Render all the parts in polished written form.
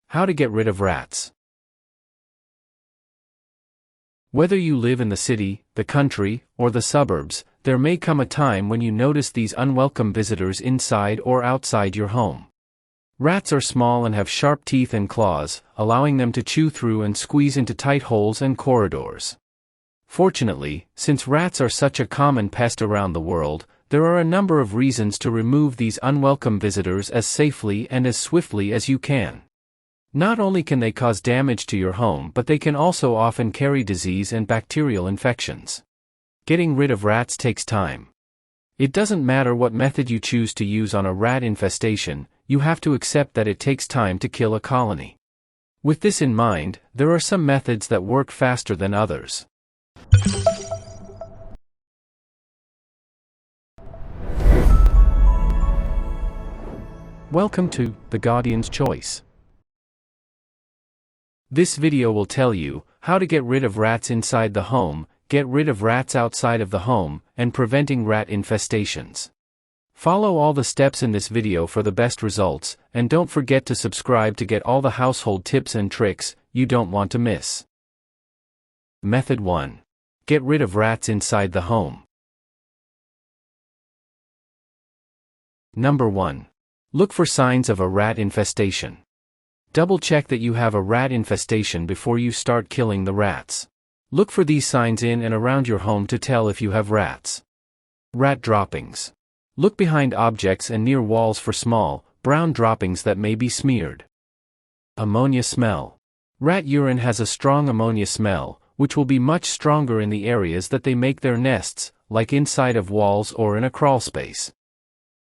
How to get rid of rats. Whether you live in the city, the country, or the suburbs, there may come a time when you notice these unwelcome visitors inside or outside your home. Rats are small and have sharp teeth and claws, allowing them to chew through and squeeze into tight holes and corridors. Fortunately, since rats are such a common pest around the world, there are a number of reasons to remove these unwelcome visitors as safely and as swiftly as you can. Not only can they cause damage to your home, but they can also often carry disease and bacterial infections. Getting rid of rats takes time. It doesn't matter what method you choose to use on a rat infestation, you have to accept that it takes time to kill a colony. With this in mind, there are some methods that work faster than others. Welcome to The Guardian's Choice. This video will tell you how to get rid of rats inside the home, get rid of rats outside of the home, and preventing rat infestations. Follow all the steps in this video for the best results, and don't forget to subscribe to get all the household tips and tricks you don't want to miss. Method 1. Get rid of rats inside the home. Number 1. Look for signs of a rat infestation. Double-check that you have a rat infestation before you start killing the rats. Look for these signs in and around your home to tell if you have rats. Rat droppings. Look behind objects and near walls for small, brown droppings that may be smeared. Ammonia smell. Rat urine has a strong ammonia smell, which will be much stronger in the areas that they make their nests, like inside of walls or in a crawl space.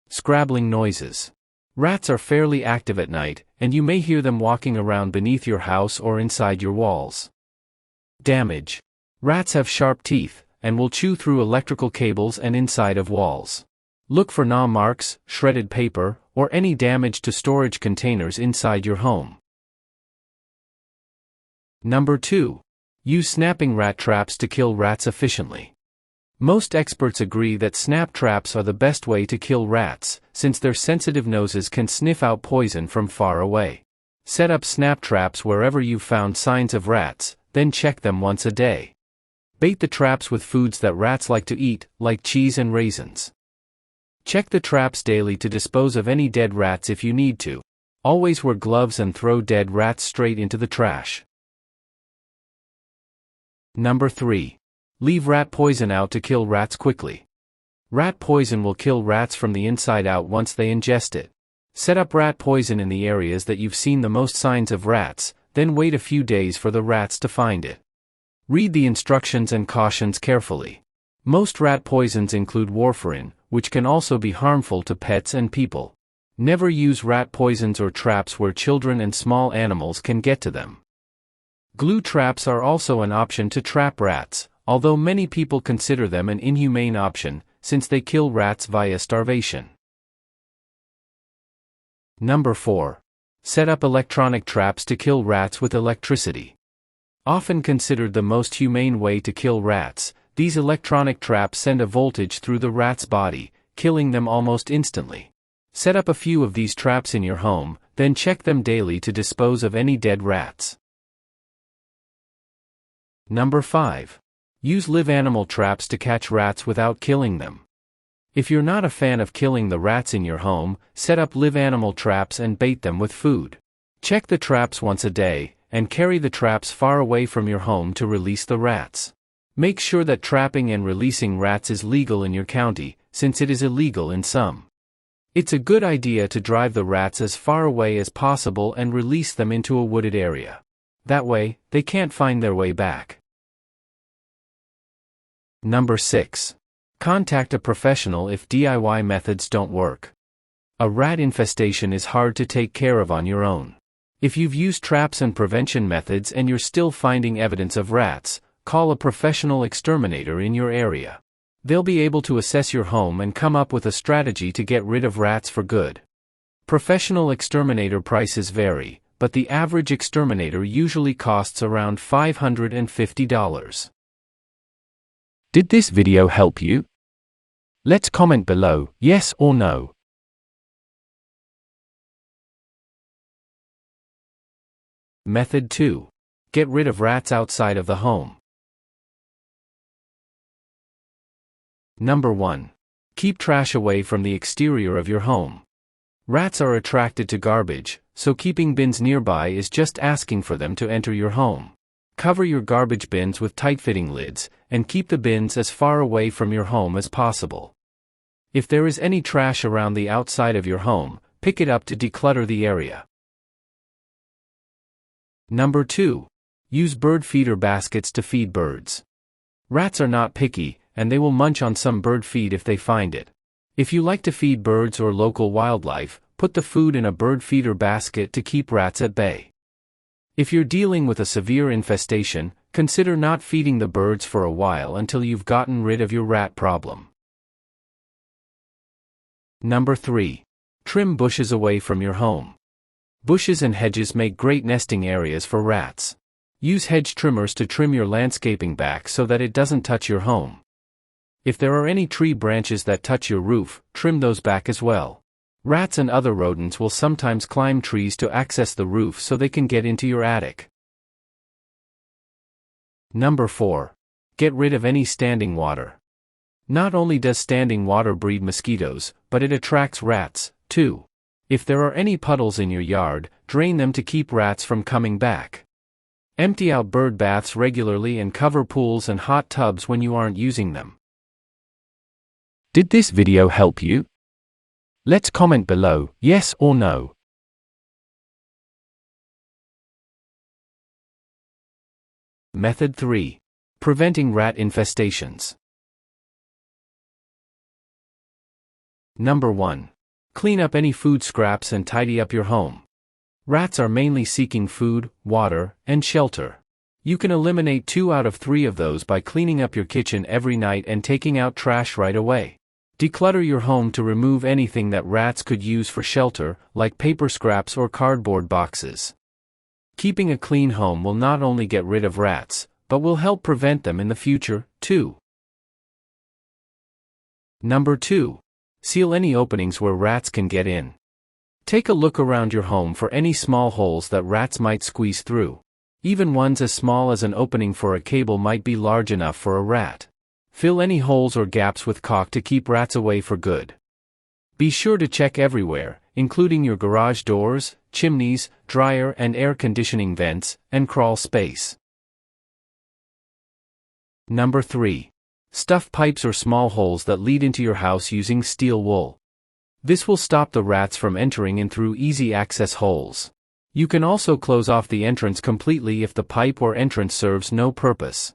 Scrabbling noises. Rats are fairly active at night, and you may hear them walking around beneath your house or inside your walls. Damage. Rats have sharp teeth, and will chew through electrical cables and inside of walls. Look for gnaw marks, shredded paper, or any damage to storage containers inside your home. Number 2. Use snapping rat traps to kill rats efficiently. Most experts agree that snap traps are the best way to kill rats, since their sensitive noses can sniff out poison from far away. Set up snap traps wherever you've found signs of rats, then check them once a day. Bait the traps with foods that rats like to eat, like cheese and raisins. Check the traps daily to dispose of any dead rats if you need to. Always wear gloves and throw dead rats straight into the trash. Number 3. Leave rat poison out to kill rats quickly. Rat poison will kill rats from the inside out once they ingest it. Set up rat poison in the areas that you've seen the most signs of rats, then wait a few days for the rats to find it. Read the instructions and cautions carefully. Most rat poisons include warfarin, which can also be harmful to pets and people. Never use rat poisons or traps where children and small animals can get to them. Glue traps are also an option to trap rats, although many people consider them an inhumane option, since they kill rats via starvation. Number 4. Set up electronic traps to kill rats with electricity. Often considered the most humane way to kill rats, these electronic traps send a voltage through the rat's body, killing them almost instantly. Set up a few of these traps in your home, then check them daily to dispose of any dead rats. Number 5. Use live animal traps to catch rats without killing them. If you're not a fan of killing the rats in your home, set up live animal traps and bait them with food. Check the traps once a day, and carry the traps far away from your home to release the rats. Make sure that trapping and releasing rats is legal in your county, since it is illegal in some. It's a good idea to drive the rats as far away as possible and release them into a wooded area. That way, they can't find their way back. Number 6. Contact a professional if DIY methods don't work. A rat infestation is hard to take care of on your own. If you've used traps and prevention methods and you're still finding evidence of rats, call a professional exterminator in your area. They'll be able to assess your home and come up with a strategy to get rid of rats for good. Professional exterminator prices vary, but the average exterminator usually costs around $550. Did this video help you? Let's comment below, yes or no. Method 2. Get rid of rats outside of the home. Number 1. Keep trash away from the exterior of your home. Rats are attracted to garbage, so keeping bins nearby is just asking for them to enter your home. Cover your garbage bins with tight-fitting lids, and keep the bins as far away from your home as possible. If there is any trash around the outside of your home, pick it up to declutter the area. Number 2. Use bird feeder baskets to feed birds. Rats are not picky, and they will munch on some bird feed if they find it. If you like to feed birds or local wildlife, put the food in a bird feeder basket to keep rats at bay. If you're dealing with a severe infestation, consider not feeding the birds for a while until you've gotten rid of your rat problem. Number 3. Trim bushes away from your home. Bushes and hedges make great nesting areas for rats. Use hedge trimmers to trim your landscaping back so that it doesn't touch your home. If there are any tree branches that touch your roof, trim those back as well. Rats and other rodents will sometimes climb trees to access the roof so they can get into your attic. Number 4. Get rid of any standing water. Not only does standing water breed mosquitoes, but it attracts rats, too. If there are any puddles in your yard, drain them to keep rats from coming back. Empty out bird baths regularly and cover pools and hot tubs when you aren't using them. Did this video help you? Let's comment below, yes or no. Method 3. Preventing rat infestations. Number 1. Clean up any food scraps and tidy up your home. Rats are mainly seeking food, water, and shelter. You can eliminate 2 out of 3 of those by cleaning up your kitchen every night and taking out trash right away. Declutter your home to remove anything that rats could use for shelter, like paper scraps or cardboard boxes. Keeping a clean home will not only get rid of rats, but will help prevent them in the future, too. Number 2. Seal any openings where rats can get in. Take a look around your home for any small holes that rats might squeeze through. Even ones as small as an opening for a cable might be large enough for a rat. Fill any holes or gaps with caulk to keep rats away for good. Be sure to check everywhere, including your garage doors, chimneys, dryer and air conditioning vents, and crawl space. Number 3. Stuff pipes or small holes that lead into your house using steel wool. This will stop the rats from entering in through easy access holes. You can also close off the entrance completely if the pipe or entrance serves no purpose.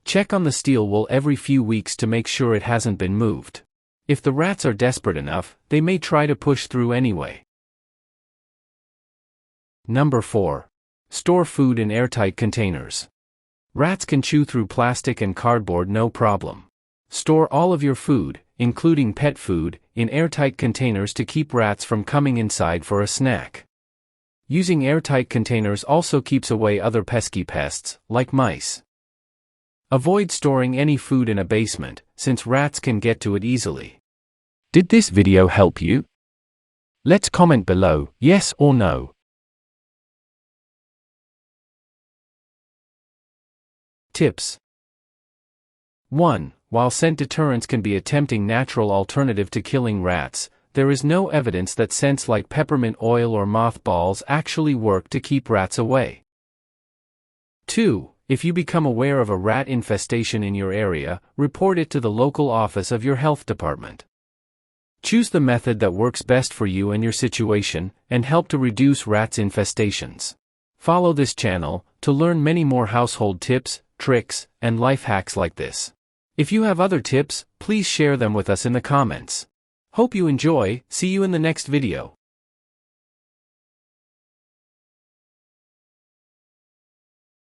Check on the steel wool every few weeks to make sure it hasn't been moved. If the rats are desperate enough, they may try to push through anyway. Number 4. Store food in airtight containers. Rats can chew through plastic and cardboard no problem. Store all of your food, including pet food, in airtight containers to keep rats from coming inside for a snack. Using airtight containers also keeps away other pesky pests, like mice. Avoid storing any food in a basement, since rats can get to it easily. Did this video help you? Let's comment below, yes or no. Tips. 1. While scent deterrents can be a tempting natural alternative to killing rats, there is no evidence that scents like peppermint oil or mothballs actually work to keep rats away. 2. If you become aware of a rat infestation in your area, report it to the local office of your health department. Choose the method that works best for you and your situation, and help to reduce rats infestations. Follow this channel to learn many more household tips, tricks, and life hacks like this. If you have other tips, please share them with us in the comments. Hope you enjoy. See you in the next video.